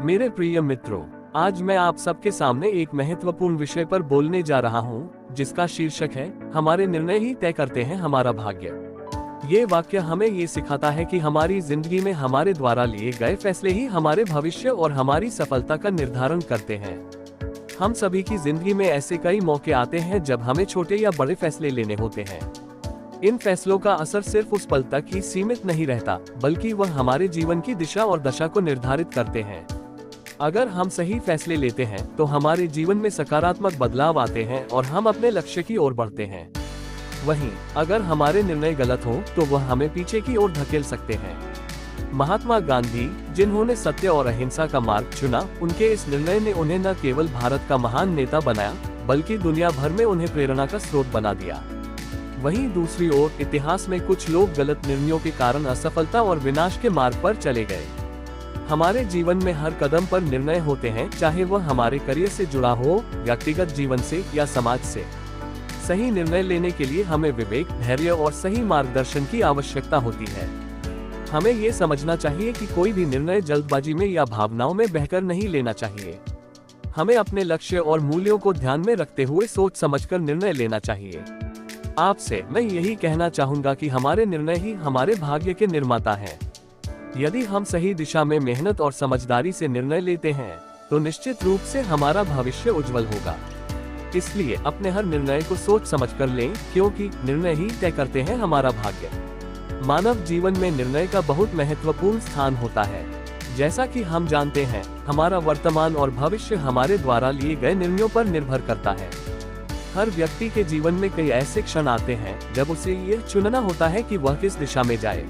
मेरे प्रिय मित्रों, आज मैं आप सबके सामने एक महत्वपूर्ण विषय पर बोलने जा रहा हूं, जिसका शीर्षक है हमारे निर्णय ही तय करते हैं हमारा भाग्य। ये वाक्य हमें ये सिखाता है कि हमारी जिंदगी में हमारे द्वारा लिए गए फैसले ही हमारे भविष्य और हमारी सफलता का निर्धारण करते हैं। हम सभी की जिंदगी में ऐसे कई मौके आते हैं जब हमें छोटे या बड़े फैसले लेने होते हैं। इन फैसलों का असर सिर्फ उस पल तक ही सीमित नहीं रहता, बल्कि वह हमारे जीवन की दिशा और दशा को निर्धारित करते हैं। अगर हम सही फैसले लेते हैं तो हमारे जीवन में सकारात्मक बदलाव आते हैं और हम अपने लक्ष्य की ओर बढ़ते हैं। वहीं अगर हमारे निर्णय गलत हों तो वह हमें पीछे की ओर धकेल सकते हैं। महात्मा गांधी, जिन्होंने सत्य और अहिंसा का मार्ग चुना, उनके इस निर्णय ने उन्हें न केवल भारत का महान नेता बनाया, बल्कि दुनिया भर में उन्हें प्रेरणा का स्रोत बना दिया। वहीं दूसरी ओर इतिहास में कुछ लोग गलत निर्णयों के कारण असफलता और विनाश के मार्ग पर चले गए। हमारे जीवन में हर कदम पर निर्णय होते हैं, चाहे वह हमारे करियर से जुड़ा हो, व्यक्तिगत जीवन से या समाज से। सही निर्णय लेने के लिए हमें विवेक, धैर्य और सही मार्गदर्शन की आवश्यकता होती है। हमें ये समझना चाहिए कि कोई भी निर्णय जल्दबाजी में या भावनाओं में बहकर नहीं लेना चाहिए। हमें अपने लक्ष्य और मूल्यों को ध्यान में रखते हुए सोच समझकर निर्णय लेना चाहिए। आपसे मैं यही कहना चाहूंगा कि हमारे निर्णय ही हमारे भाग्य के निर्माता हैं। यदि हम सही दिशा में मेहनत और समझदारी से निर्णय लेते हैं तो निश्चित रूप से हमारा भविष्य उज्जवल होगा। इसलिए अपने हर निर्णय को सोच समझकर लें, क्योंकि निर्णय ही तय करते हैं हमारा भाग्य। मानव जीवन में निर्णय का बहुत महत्वपूर्ण स्थान होता है। जैसा कि हम जानते हैं, हमारा वर्तमान और भविष्य हमारे द्वारा लिए गए निर्णयों पर निर्भर करता है। हर व्यक्ति के जीवन में कई ऐसे क्षण आते हैं जब उसे यह चुनना होता है कि वह किस दिशा में जाए।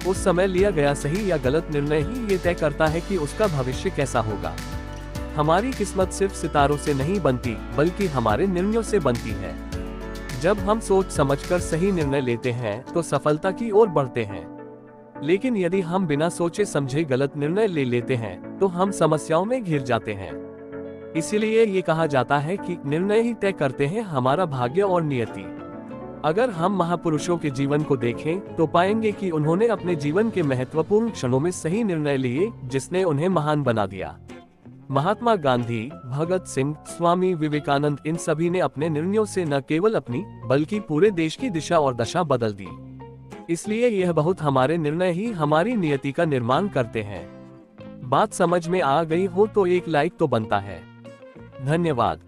उस समय लिया गया सही या गलत निर्णय ही ये तय करता है कि उसका भविष्य कैसा होगा। हमारी किस्मत सिर्फ सितारों से नहीं बनती, बल्कि हमारे निर्णयों से बनती है। जब हम सोच समझकर सही निर्णय लेते हैं तो सफलता की ओर बढ़ते हैं। लेकिन यदि हम बिना सोचे समझे गलत निर्णय ले लेते हैं तो हम समस्याओं में घिर जाते हैं। इसीलिए ये कहा जाता है कि निर्णय ही तय करते हैं हमारा भाग्य और नियति। अगर हम महापुरुषों के जीवन को देखें तो पाएंगे कि उन्होंने अपने जीवन के महत्वपूर्ण क्षणों में सही निर्णय लिए, जिसने उन्हें महान बना दिया। महात्मा गांधी, भगत सिंह, स्वामी विवेकानंद, इन सभी ने अपने निर्णयों से न केवल अपनी बल्कि पूरे देश की दिशा और दशा बदल दी। इसलिए यह बहुत हमारे निर्णय ही हमारी नियति का निर्माण करते हैं। बात समझ में आ गई हो तो एक लाइक तो बनता है। धन्यवाद।